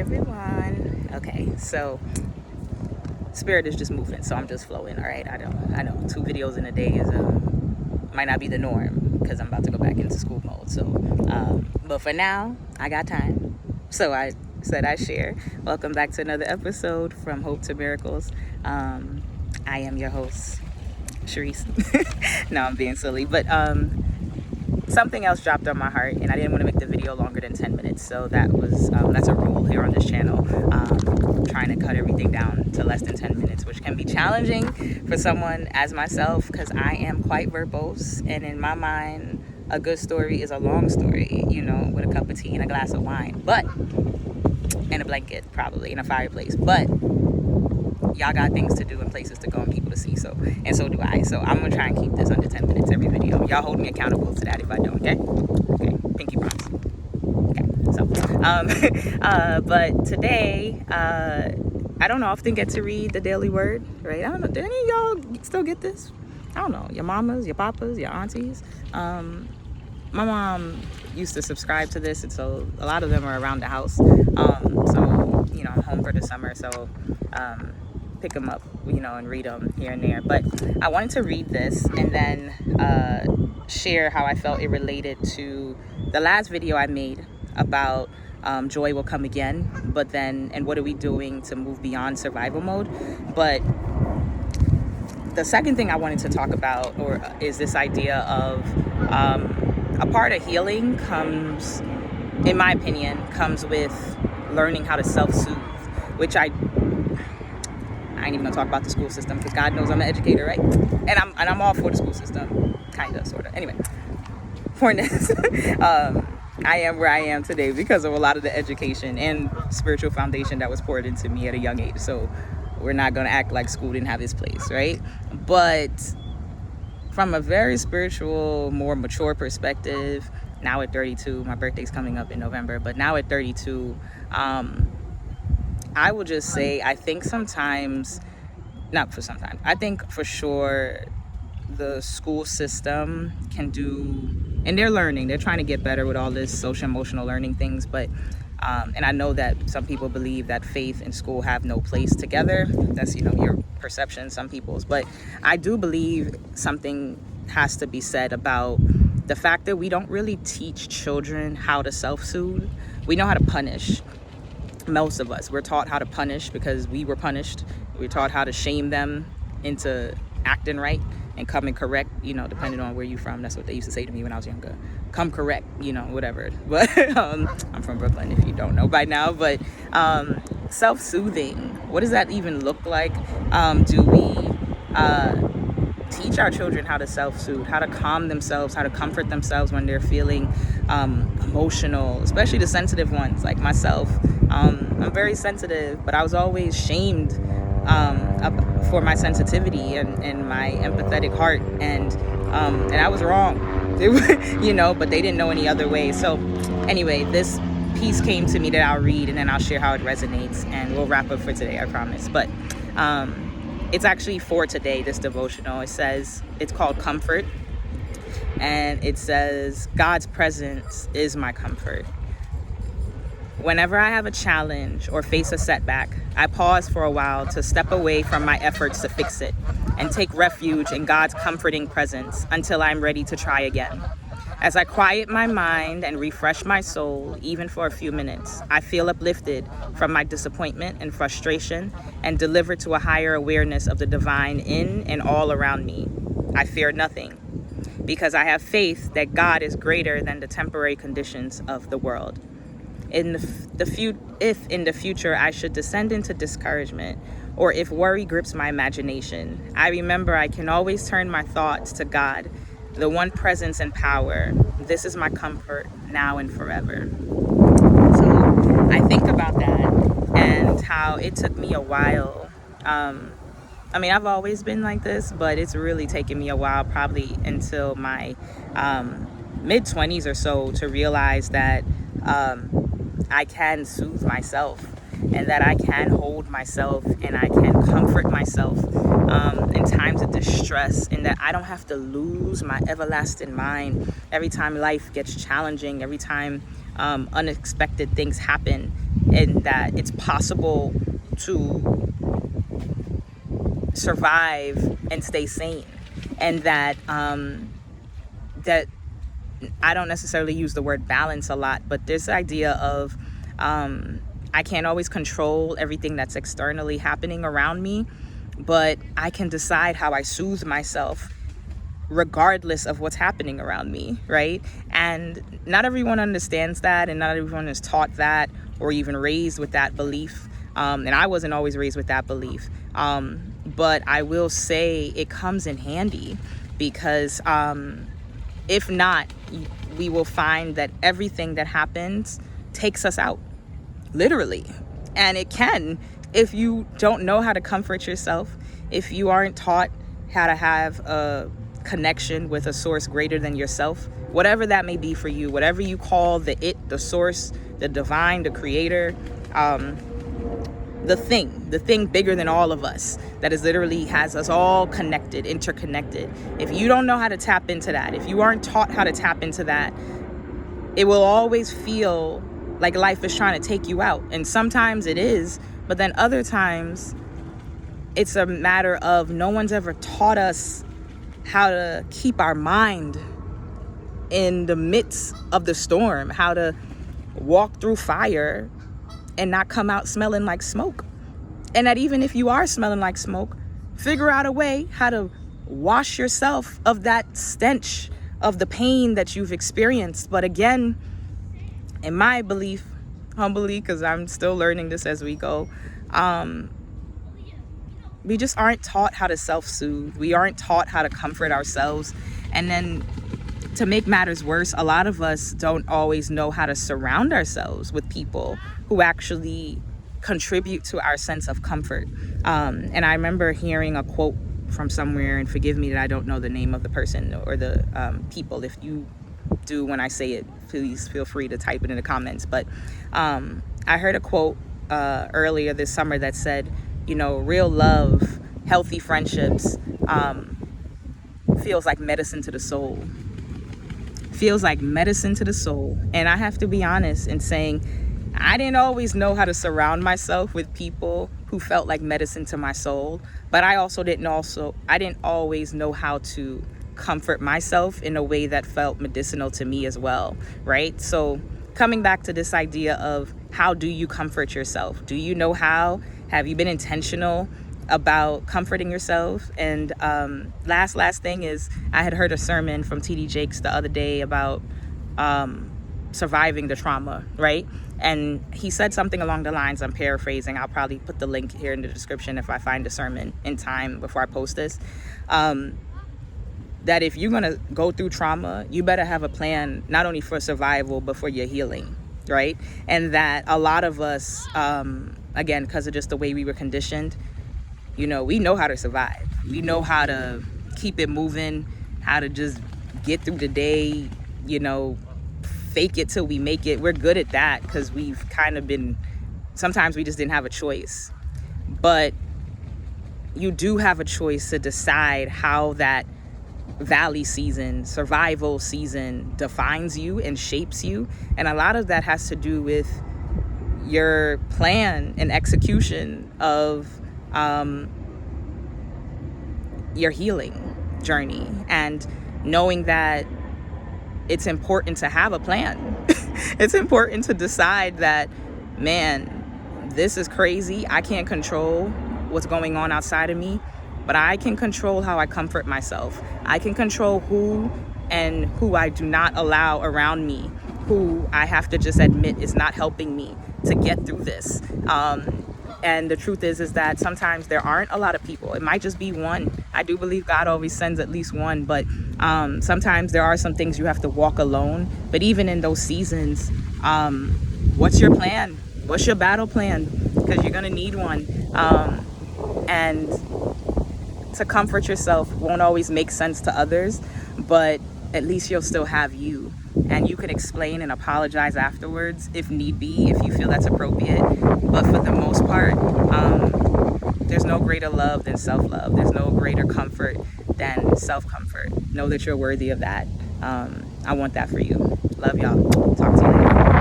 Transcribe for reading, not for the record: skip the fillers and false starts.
everyone. Okay, so spirit is just moving, so I'm just flowing. All right, I know 2 videos in a day is might not be the norm because I'm about to go back into school mode. So, but for now, I got time. So I said I share. Welcome back to another episode from Hope to Miracles. I am your host, Sharice. No, I'm being silly, but something else dropped on my heart, and I didn't want to make the video longer than 10 minutes. So that's a rule here on this channel. Trying to cut everything down to less than 10 minutes, which can be challenging for someone as myself, because I am quite verbose, and in my mind, a good story is a long story, with a cup of tea and a glass of wine, and a blanket, probably, and a fireplace. But y'all got things to do and places to go and people to see, so do I. So I'm gonna try and keep this under 10 minutes every video. Y'all hold me accountable to that if I don't, okay? Pinky promise. Okay, so but today I don't often get to read the Daily Word, right? I don't know, do any of y'all still get this? I don't know, your mamas, your papas, your aunties. My mom used to subscribe to this, and so a lot of them are around the house. So I'm home for the summer, so pick them up, and read them here and there. But I wanted to read this and then share how I felt it related to the last video I made about joy will come again, and what are we doing to move beyond survival mode. But the second thing I wanted to talk about is this idea of a part of healing comes, in my opinion, with learning how to self-soothe, which I ain't even gonna talk about the school system, because God knows I'm an educator, right? And I'm all for the school system, kind of, sort of. Anyway, point is, I am where I am today because of a lot of the education and spiritual foundation that was poured into me at a young age. So we're not gonna act like school didn't have its place, right? But from a very spiritual, more mature perspective, now at 32, my birthday's coming up in November, but now at 32, I will just say, I think for sure the school system can do, and they're learning, they're trying to get better with all this social emotional learning things, but and I know that some people believe that faith and school have no place together. That's your perception, some people's, but I do believe something has to be said about the fact that we don't really teach children how to self-soothe. We know how to punish. Most of us, we're taught how to punish because we were punished. We're taught how to shame them into acting right and coming correct, depending on where you're from. That's what they used to say to me when I was younger. Come correct, whatever. But I'm from Brooklyn, if you don't know by now. But self-soothing, what does that even look like? Do we teach our children how to self-soothe, how to calm themselves, how to comfort themselves when they're feeling emotional, especially the sensitive ones like myself? I'm very sensitive, but I was always shamed for my sensitivity and my empathetic heart, and I was wrong, but they didn't know any other way. So anyway, this piece came to me that I'll read, and then I'll share how it resonates, and we'll wrap up for today, I promise. But it's actually for today, this devotional. It's called Comfort, and it says, God's presence is my comfort. Whenever I have a challenge or face a setback, I pause for a while to step away from my efforts to fix it and take refuge in God's comforting presence until I'm ready to try again. As I quiet my mind and refresh my soul, even for a few minutes, I feel uplifted from my disappointment and frustration and delivered to a higher awareness of the divine in and all around me. I fear nothing because I have faith that God is greater than the temporary conditions of the world. If in the future I should descend into discouragement, or if worry grips my imagination, I remember I can always turn my thoughts to God, the one presence and power. This is my comfort now and forever. So I think about that and how it took me a while. I've always been like this, but it's really taken me a while, probably until my mid-20s or so, to realize that I can soothe myself, and that I can hold myself, and I can comfort myself in times of distress, and that I don't have to lose my everlasting mind every time life gets challenging, every time unexpected things happen, and that it's possible to survive and stay sane, and that that I don't necessarily use the word balance a lot, but this idea of I can't always control everything that's externally happening around me, but I can decide how I soothe myself regardless of what's happening around me, right? And not everyone understands that, and not everyone is taught that or even raised with that belief. And I wasn't always raised with that belief. But I will say it comes in handy because if not, we will find that everything that happens takes us out, literally. And it can, if you don't know how to comfort yourself, if you aren't taught how to have a connection with a source greater than yourself, whatever that may be for you, whatever you call the source, the divine, the creator, the thing bigger than all of us, that is literally has us all connected, interconnected. If you don't know how to tap into that, if you aren't taught how to tap into that, it will always feel like life is trying to take you out. And sometimes it is, but then other times it's a matter of no one's ever taught us how to keep our mind in the midst of the storm, how to walk through fire and not come out smelling like smoke. And that even if you are smelling like smoke, figure out a way how to wash yourself of that stench of the pain that you've experienced. But again, in my belief, humbly, because I'm still learning this as we go, we just aren't taught how to self-soothe. We aren't taught how to comfort ourselves. And then to make matters worse, a lot of us don't always know how to surround ourselves with people who actually contribute to our sense of comfort. And I remember hearing a quote from somewhere, and forgive me that I don't know the name of the person or the people. If you do, when I say it, please feel free to type it in the comments. But I heard a quote earlier this summer that said, you know, real love, healthy friendships feels like medicine to the soul. Feels like medicine to the soul. And I have to be honest in saying I didn't always know how to surround myself with people who felt like medicine to my soul, but I didn't always know how to comfort myself in a way that felt medicinal to me as well, right? So coming back to this idea of how do you comfort yourself? Do you know how? Have you been intentional about comforting yourself? And last thing is, I had heard a sermon from T.D. Jakes the other day about surviving the trauma, right? And he said something along the lines, I'm paraphrasing, I'll probably put the link here in the description if I find the sermon in time before I post this, that if you're gonna go through trauma, you better have a plan, not only for survival, but for your healing, right? And that a lot of us, again, because of just the way we were conditioned, you know, we know how to survive. We know how to keep it moving, how to just get through the day, you know, fake it till we make it. We're good at that because we've kind of been, sometimes we just didn't have a choice. But you do have a choice to decide how that valley season, survival season defines you and shapes you. And a lot of that has to do with your plan and execution of your healing journey, and knowing that it's important to have a plan. It's important to decide that, man, this is crazy. I can't control what's going on outside of me, but I can control how I comfort myself. I can control who I do not allow around me, who I have to just admit is not helping me to get through this. And the truth is that sometimes there aren't a lot of people. It might just be one. I do believe God always sends at least one, but sometimes there are some things you have to walk alone. But even in those seasons, what's your plan? What's your battle plan? Because you're gonna need one. And to comfort yourself won't always make sense to others, but at least you'll still have you. And you can explain and apologize afterwards if need be, if you feel that's appropriate. But for the most part, there's no greater love than self-love. There's no greater comfort than self-comfort. Know that you're worthy of that. I want that for you. Love y'all. Talk to you later.